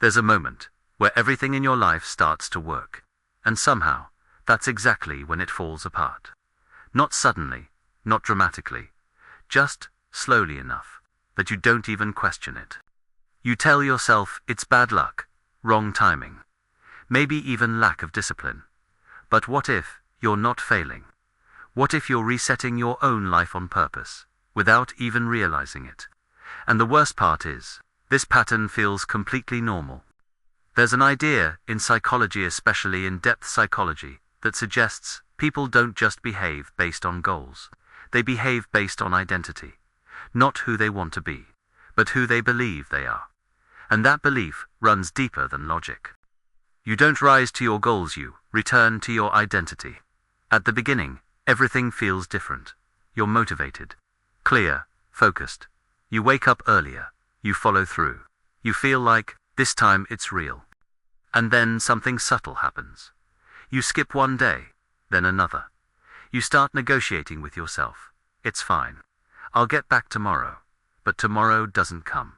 There's a moment where everything in your life starts to work. And somehow, that's exactly when it falls apart. Not suddenly, not dramatically, just slowly enough that you don't even question it. You tell yourself it's bad luck, wrong timing, maybe even lack of discipline. But what if you're not failing? What if you're resetting your own life on purpose, without even realizing it? And the worst part is, this pattern feels completely normal. There's an idea in psychology, especially in depth psychology, that suggests people don't just behave based on goals. They behave based on identity. Not who they want to be, but who they believe they are. And that belief runs deeper than logic. You don't rise to your goals, you return to your identity. At the beginning, everything feels different. You're motivated, clear, focused. You wake up earlier. You follow through. You feel like, this time it's real. And then something subtle happens. You skip one day, then another. You start negotiating with yourself. It's fine. I'll get back tomorrow. But tomorrow doesn't come.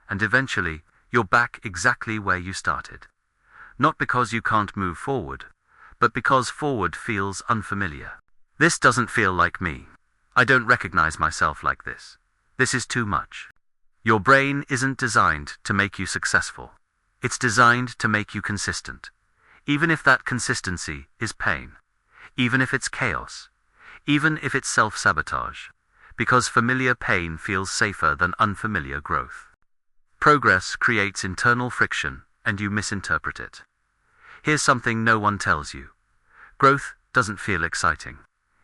And eventually, you're back exactly where you started. Not because you can't move forward, but because forward feels unfamiliar. This doesn't feel like me. I don't recognize myself like this. This is too much. Your brain isn't designed to make you successful. It's designed to make you consistent. Even if that consistency is pain. Even if it's chaos. Even if it's self-sabotage. Because familiar pain feels safer than unfamiliar growth. Progress creates internal friction, and you misinterpret it. Here's something no one tells you. Growth doesn't feel exciting.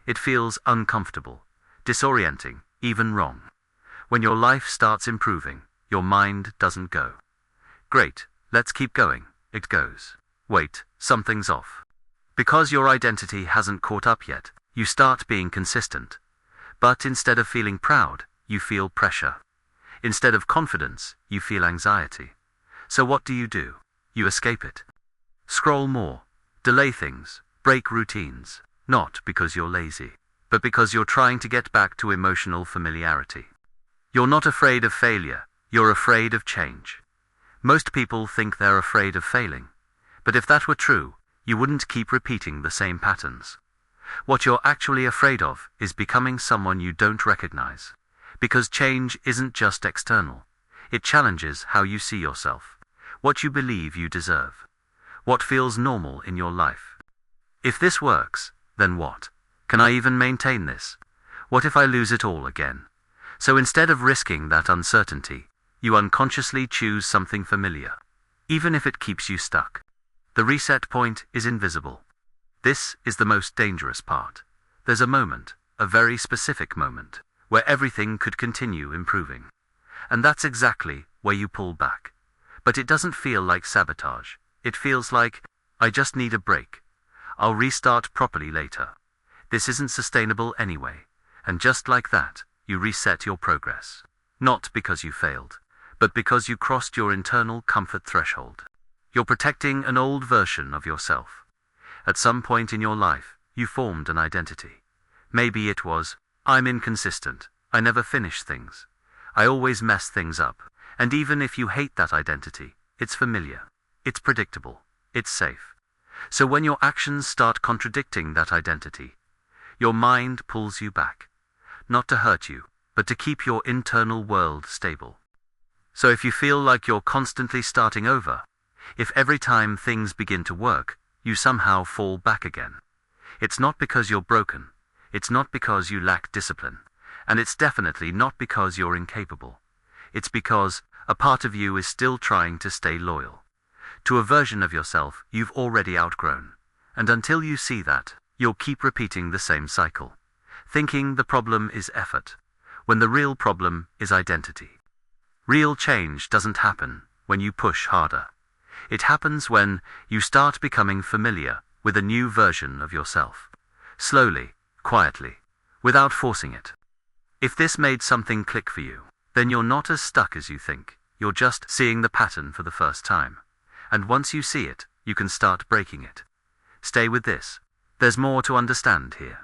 It feels uncomfortable, disorienting, even wrong. When your life starts improving, your mind doesn't go, great, let's keep going. It goes, wait, something's off. Because your identity hasn't caught up yet, you start being consistent. But instead of feeling proud, you feel pressure. Instead of confidence, you feel anxiety. So what do? You escape it. Scroll more, delay things, break routines, not because you're lazy, but because you're trying to get back to emotional familiarity. You're not afraid of failure, you're afraid of change. Most people think they're afraid of failing. But if that were true, you wouldn't keep repeating the same patterns. What you're actually afraid of is becoming someone you don't recognize. Because change isn't just external. It challenges how you see yourself, what you believe you deserve, what feels normal in your life. If this works, then what? Can I even maintain this? What if I lose it all again? So instead of risking that uncertainty, you unconsciously choose something familiar, even if it keeps you stuck. The reset point is invisible. This is the most dangerous part. There's a moment, a very specific moment, where everything could continue improving. And that's exactly where you pull back. But it doesn't feel like sabotage. It feels like, I just need a break. I'll restart properly later. This isn't sustainable anyway. And just like that, you reset your progress. Not because you failed, but because you crossed your internal comfort threshold. You're protecting an old version of yourself. At some point in your life, you formed an identity. Maybe it was, I'm inconsistent, I never finish things, I always mess things up. And even if you hate that identity, it's familiar, it's predictable, it's safe. So when your actions start contradicting that identity, your mind pulls you back. Not to hurt you, but to keep your internal world stable. So if you feel like you're constantly starting over, if every time things begin to work, you somehow fall back again, it's not because you're broken, it's not because you lack discipline, and it's definitely not because you're incapable. It's because a part of you is still trying to stay loyal to a version of yourself you've already outgrown. And until you see that, you'll keep repeating the same cycle, thinking the problem is effort, when the real problem is identity. Real change doesn't happen when you push harder. It happens when you start becoming familiar with a new version of yourself. Slowly, quietly, without forcing it. If this made something click for you, then you're not as stuck as you think. You're just seeing the pattern for the first time. And once you see it, you can start breaking it. Stay with this. There's more to understand here.